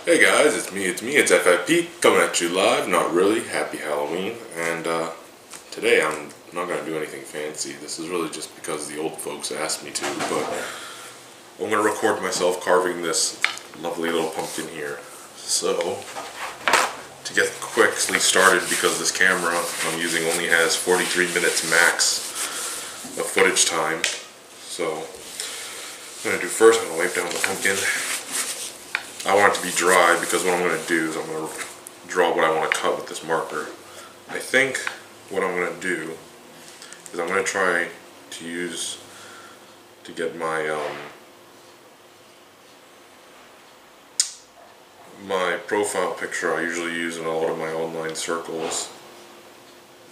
Hey guys, it's FFP coming at you live. Not really. Happy Halloween. And today I'm not going to do anything fancy. This is really just because the old folks asked me to, but I'm going to record myself carving this lovely little pumpkin here. So, to get quickly started, because this camera I'm using only has 43 minutes max of footage time. So, I'm going to do first, I'm going to wipe down the pumpkin. I want it to be dry because what I'm going to do is I'm going to draw what I want to cut with this marker. I think what I'm going to do is I'm going to try to get my my profile picture I usually use in a lot of my online circles,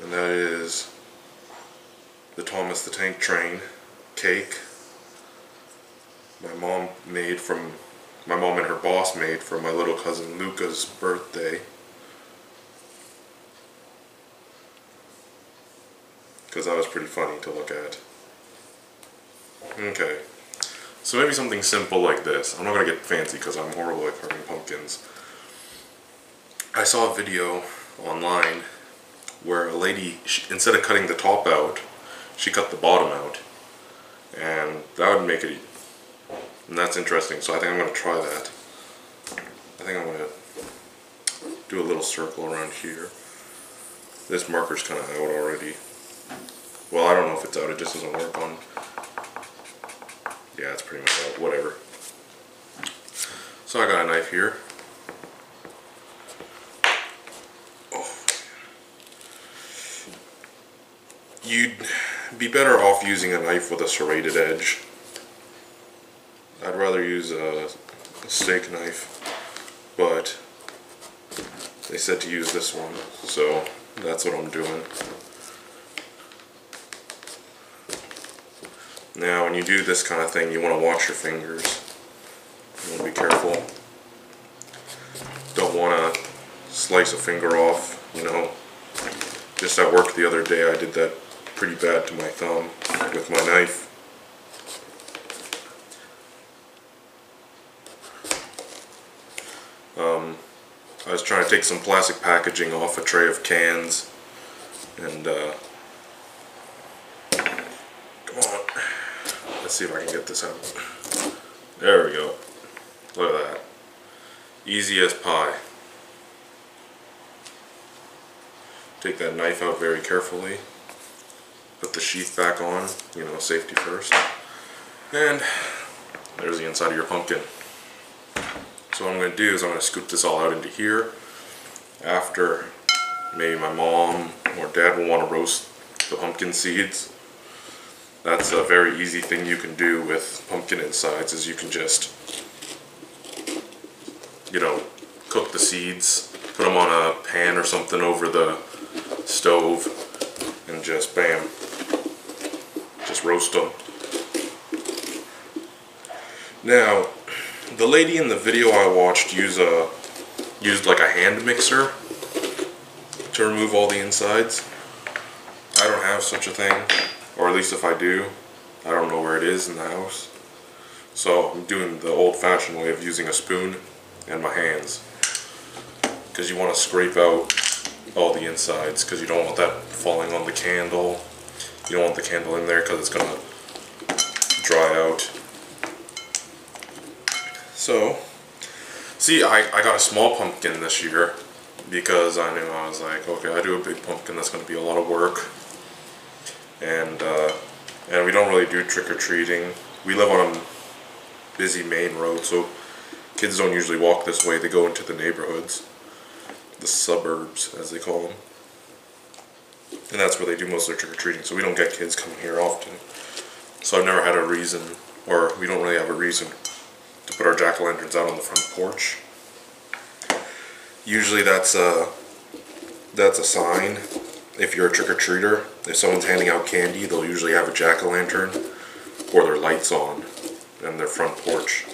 and that is the Thomas the Tank Train cake my mom and her boss made for my little cousin Luca's birthday. Because that was pretty funny to look at. Okay. So maybe something simple like this. I'm not going to get fancy because I'm horrible at carving pumpkins. I saw a video online where a lady, instead of cutting the top out, she cut the bottom out. And that would make it... And that's interesting, so I think I'm going to try that. I think I'm going to do a little circle around here. This marker's kind of out already. Well, I don't know if it's out, it just doesn't work on... Yeah, it's pretty much out, whatever. So I got a knife here. Oh. You'd be better off using a knife with a serrated edge. I'd rather use a steak knife, but they said to use this one, so that's what I'm doing. Now, when you do this kind of thing, you want to watch your fingers. You want to be careful. Don't want to slice a finger off, you know. Just at work the other day, I did that pretty bad to my thumb with my knife. I was trying to take some plastic packaging off a tray of cans, and come on, let's see if I can get this out. There we go. Look at that. Easy as pie. Take that knife out very carefully. Put the sheath back on, you know, safety first. And there's the inside of your pumpkin. So what I'm going to do is I'm going to scoop this all out into here. After, maybe my mom or dad will want to roast the pumpkin seeds. That's a very easy thing you can do with pumpkin insides, is you can just, you know, cook the seeds, put them on a pan or something over the stove, and just bam, just roast them. Now, the lady in the video I watched used like a hand mixer to remove all the insides. I don't have such a thing, or at least if I do, I don't know where it is in the house. So I'm doing the old-fashioned way of using a spoon and my hands, because you want to scrape out all the insides, because you don't want that falling on the candle. You don't want the candle in there because it's going to dry out. So, see, I got a small pumpkin this year because I knew, I was like, okay, I do a big pumpkin, that's going to be a lot of work. And we don't really do trick-or-treating. We live on a busy main road, so kids don't usually walk this way. They go into the neighborhoods, the suburbs, as they call them. And that's where they do most of their trick-or-treating, so we don't get kids coming here often. So I've never had a reason, or we don't really have a reason to put our jack-o'-lanterns out on the front porch. Usually that's a sign. If you're a trick-or-treater, if someone's handing out candy, they'll usually have a jack-o'-lantern or their lights on and their front porch.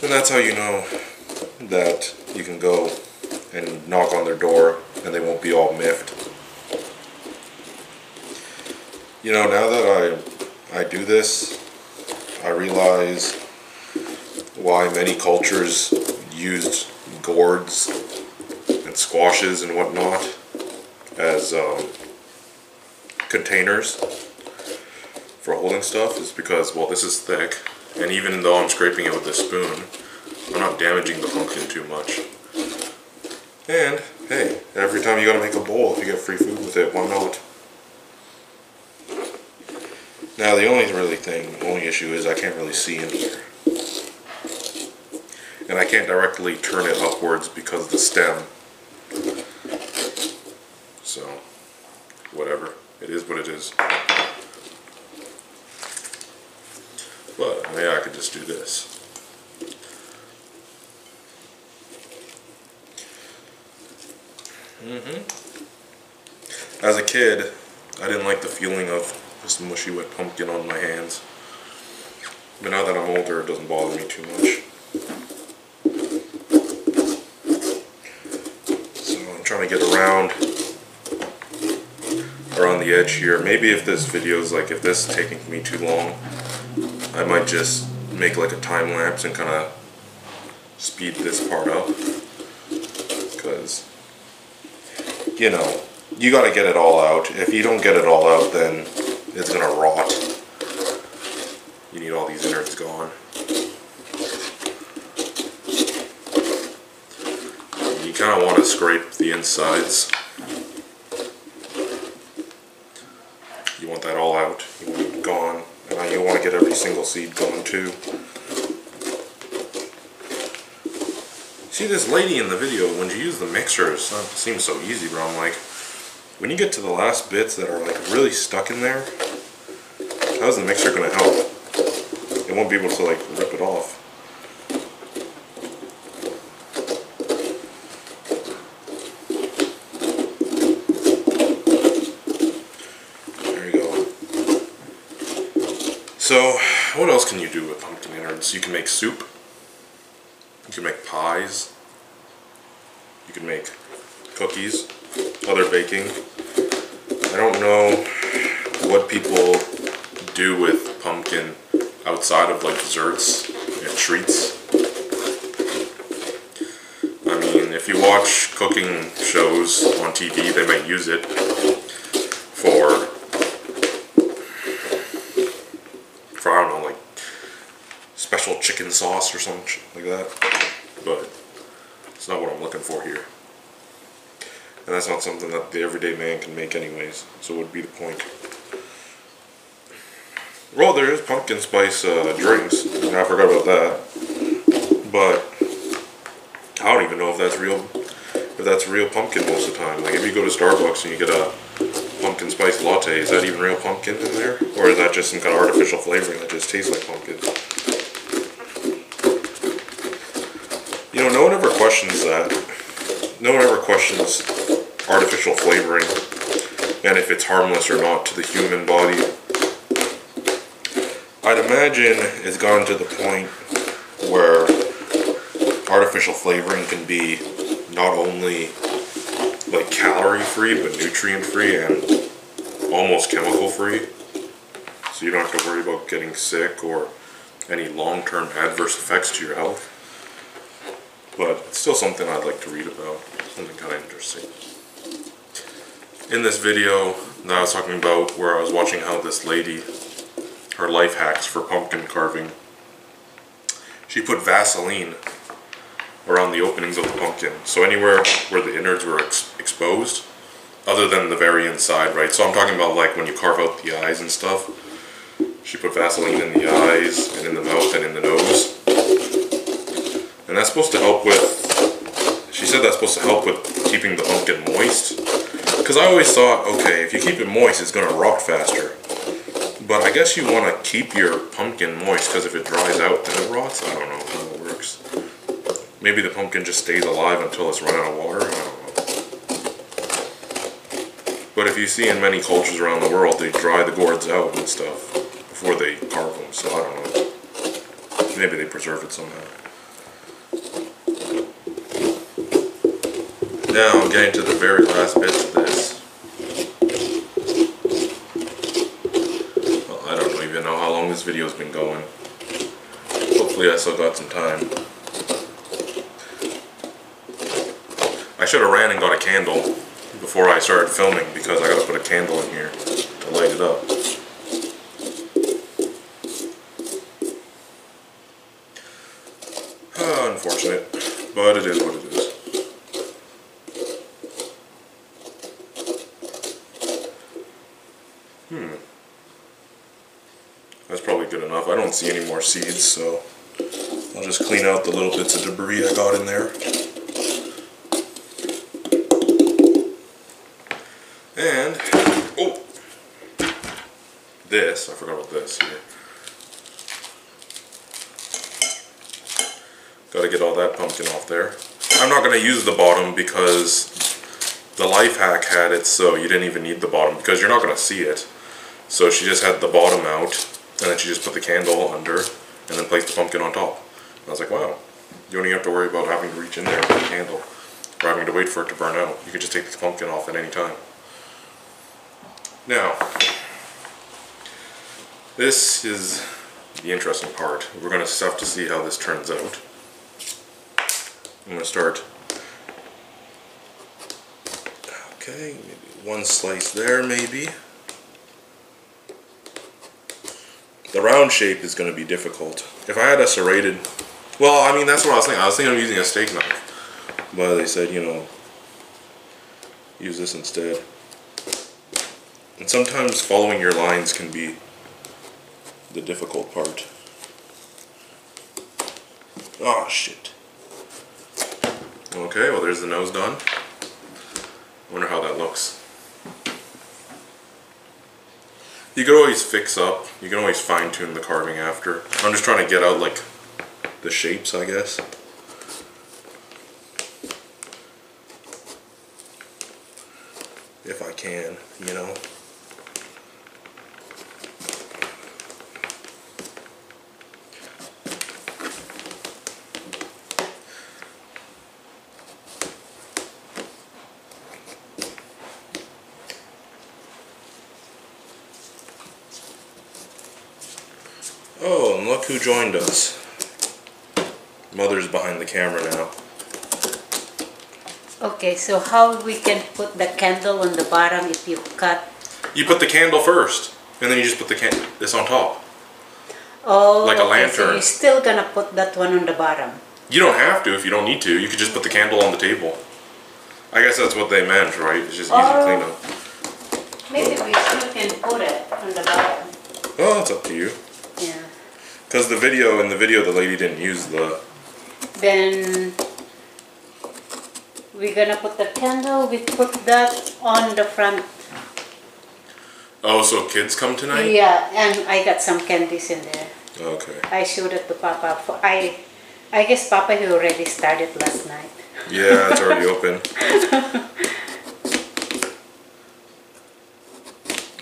And that's how you know that you can go and knock on their door and they won't be all miffed. You know, now that I do this, I realize why many cultures used gourds and squashes and whatnot as containers for holding stuff is because, well, this is thick, and even though I'm scraping it with a spoon, I'm not damaging the pumpkin too much. And, hey, every time you gotta make a bowl, if you get free food with it, why not? Now, the only issue is I can't really see in here. And I can't directly turn it upwards because of the stem. So, whatever. It is what it is. But, yeah, I could just do this. As a kid, I didn't like the feeling of this mushy wet pumpkin on my hands. But now that I'm older, it doesn't bother me too much. So I'm trying to get around the edge here. Maybe if this video is like, if this is taking me too long, I might just make like a time lapse and kind of speed this part up. Because, you know, you gotta get it all out. If you don't get it all out, then it's gonna rot. You need all these innards gone. You kind of want to scrape the insides. You want that all out. You want it gone. And you want to get every single seed gone too. See, this lady in the video, when she used the mixer, it seems so easy, but I'm like, when you get to the last bits that are like really stuck in there, how's the mixer going to help? It won't be able to like rip it off. There you go. So, what else can you do with pumpkin innards? You can make soup. You can make pies. You can make cookies, other baking. I don't know what people do with pumpkin outside of like desserts and treats. I mean, if you watch cooking shows on TV, they might use it for I don't know, like special chicken sauce or something like that. But it's not what I'm looking for here. And that's not something that the everyday man can make anyways, so what would be the point? Well, there is pumpkin spice drinks, and I forgot about that. But I don't even know if that's real pumpkin most of the time. Like if you go to Starbucks and you get a pumpkin spice latte, is that even real pumpkin in there? Or is that just some kind of artificial flavoring that just tastes like pumpkin? You know, no one ever questions that. No one ever questions artificial flavoring and if it's harmless or not to the human body. I'd imagine it's gotten to the point where artificial flavoring can be not only like calorie free but nutrient free and almost chemical free, so you don't have to worry about getting sick or any long-term adverse effects to your health. But it's still something I'd like to read about, something kind of interesting. In this video that I was talking about, where I was watching how this lady, her life hacks for pumpkin carving, she put Vaseline around the openings of the pumpkin. So anywhere where the innards were exposed, other than the very inside, right? So I'm talking about like when you carve out the eyes and stuff. She put Vaseline in the eyes and in the mouth and in the nose. And that's supposed to help with, she said that's supposed to help with keeping the pumpkin moist. Because I always thought, okay, if you keep it moist, it's going to rot faster. But I guess you want to keep your pumpkin moist, because if it dries out, then it rots. I don't know how it works. Maybe the pumpkin just stays alive until it's run out of water. I don't know. But if you see in many cultures around the world, they dry the gourds out and stuff before they carve them. So I don't know. Maybe they preserve it somehow. Now I'm getting to the very last bits of this. Well, I don't even know how long this video's been going. Hopefully I still got some time. I should have ran and got a candle before I started filming because I gotta put a candle in here to light it up. Unfortunate, but it is what it is. That's probably good enough. I don't see any more seeds, so I'll just clean out the little bits of debris I got in there. And, oh, this, I forgot about this here. Gotta get all that pumpkin off there. I'm not gonna use the bottom because the life hack had it so you didn't even need the bottom because you're not gonna see it. So she just had the bottom out and then she just put the candle under and then placed the pumpkin on top. And I was like, wow, you don't even have to worry about having to reach in there and put the candle or having to wait for it to burn out. You can just take the pumpkin off at any time. Now, this is the interesting part. We're gonna have to see how this turns out. I'm gonna start, okay, maybe one slice there maybe. The round shape is gonna be difficult. If I had a serrated, well, I mean, that's what I was thinking. I was thinking of using a steak knife, but they said, you know, use this instead. And sometimes following your lines can be the difficult part. Oh, shit. Okay, well there's the nose done. I wonder how that looks. You could always fix up, you can always fine tune the carving after. I'm just trying to get out like the shapes, I guess. If I can, you know. Oh, and look who joined us. Mother's behind the camera now. Okay, so how we can put the candle on the bottom if you cut? You put the candle first, and then you just put the this on top. Oh, like a okay, lantern. so you're still gonna put that one on the bottom? You don't have to if you don't need to. You could just put the candle on the table. I guess that's what they meant, right? It's just easy cleanup. Maybe we still can put it on the bottom. Oh, it's up to you. Yeah. Because in the video the lady didn't use the... Then we're gonna put the candle, we put that on the front. Oh, so kids come tonight? Yeah, and I got some candies in there. Okay. I showed it to Papa. I guess Papa he already started last night. Yeah, it's already open.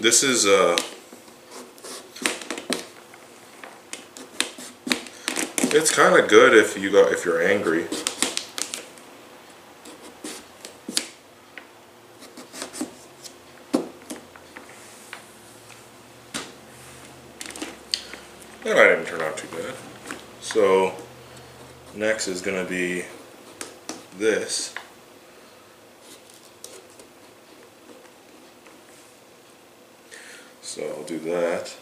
This is it's kind of good if you're angry. That didn't turn out too bad. So next is gonna be this. So I'll do that.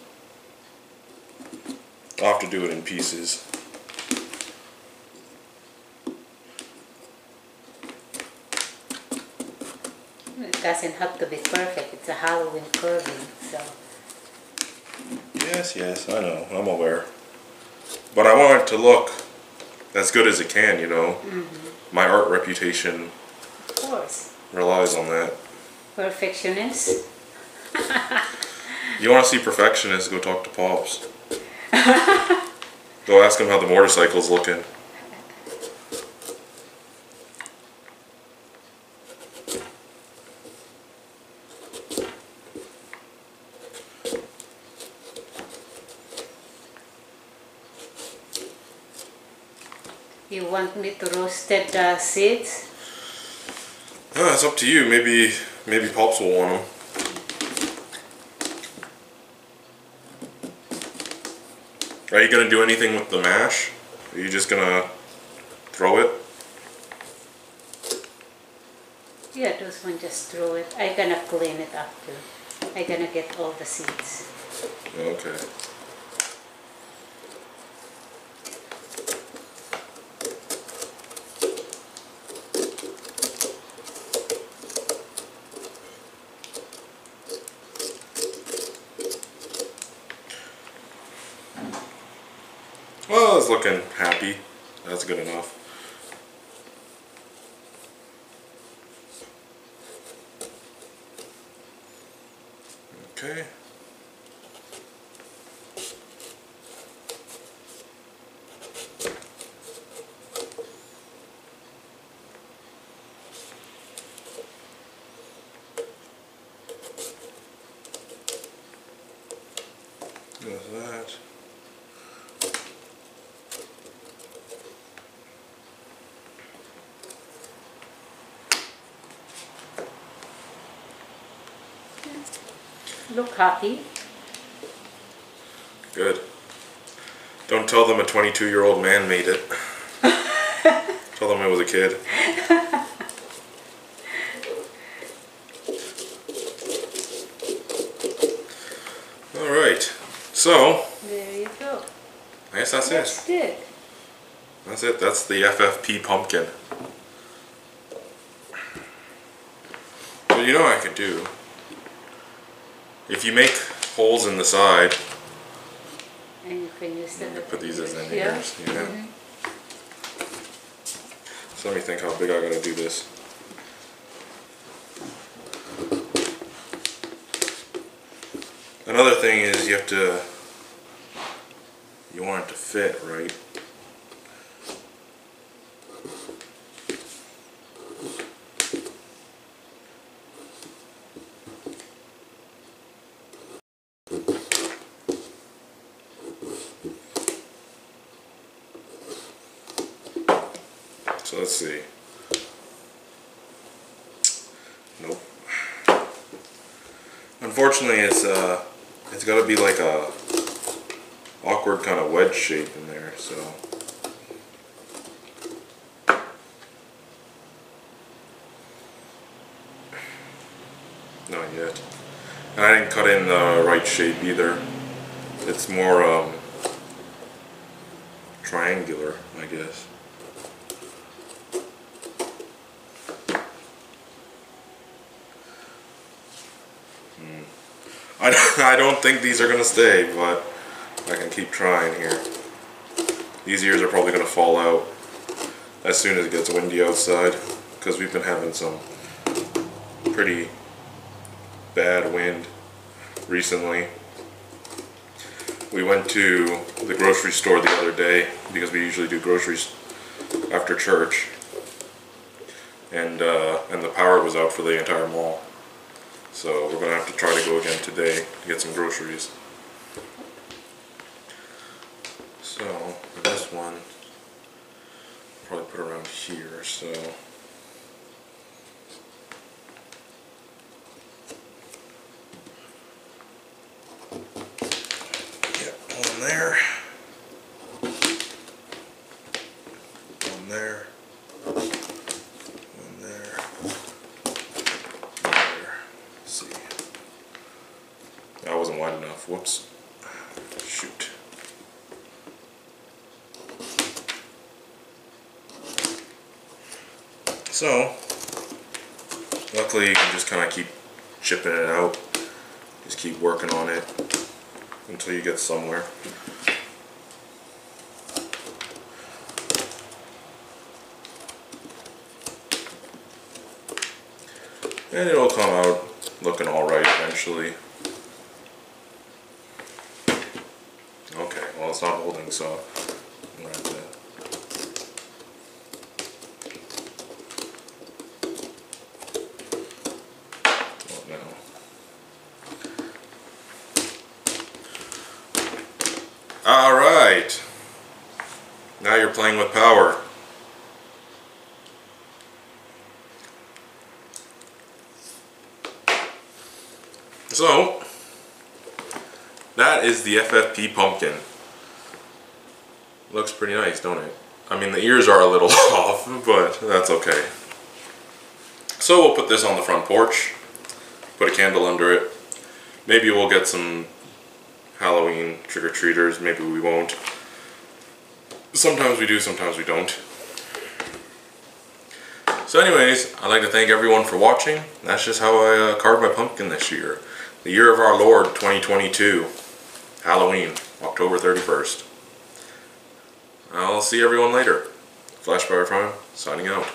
I'll have to do it in pieces. It doesn't have to be perfect. It's a Halloween carving, so. Yes, I know. I'm aware. But I want it to look as good as it can, you know. Mm-hmm. My art reputation of course relies on that. Perfectionist. You want to see perfectionists, go talk to Pops. Go ask him how the motorcycle's looking. You want me to roasted the seeds? It's up to you. Maybe Pops will want them. Are you gonna do anything with the mash? Are you just gonna throw it? Yeah, those one just throw it. I gonna clean it up too. I gonna get all the seeds. Okay. Well, it's looking happy. That's good enough. Okay. There's that. Look happy. Good. Don't tell them a 22-year-old man made it. Tell them I was a kid. Alright. So, There you go. I guess that's That's it. good. That's it. That's the FFP pumpkin. But you know what I could do? If you make holes in the side, And you can use them. put these as Yeah. hangers. Yeah. So let me think how big I gotta do this. Another thing is you want it to fit, right? So let's see. Nope. Unfortunately, it's got to be like a awkward kind of wedge shape in there. So not yet. And I didn't cut in the right shape either. It's more triangular, I guess. I don't think these are going to stay, but I can keep trying here. These ears are probably going to fall out as soon as it gets windy outside, because we've been having some pretty bad wind recently. We went to the grocery store the other day, because we usually do groceries after church, and the power was out for the entire mall. So we're going to have to try to go again today to get some groceries. So for this one, I'll probably put around here. So yeah, one there, one there. That wasn't wide enough. Whoops. Shoot. So, luckily you can just kind of keep chipping it out. Just keep working on it until you get somewhere. And it'll come out looking alright eventually. Okay, well it's not holding, so I'm gonna have to. Oh no. Alright. Now you're playing with power. So, that is the FFP pumpkin. Looks pretty nice, don't it? I mean, the ears are a little off, but that's okay. So we'll put this on the front porch, put a candle under it. Maybe we'll get some Halloween trick-or-treaters, maybe we won't. Sometimes we do, sometimes we don't. So anyways, I'd like to thank everyone for watching. That's just how I carved my pumpkin this year. The year of our Lord 2022. Halloween, October 31st. I'll see everyone later. Flash Fire Prime, signing out.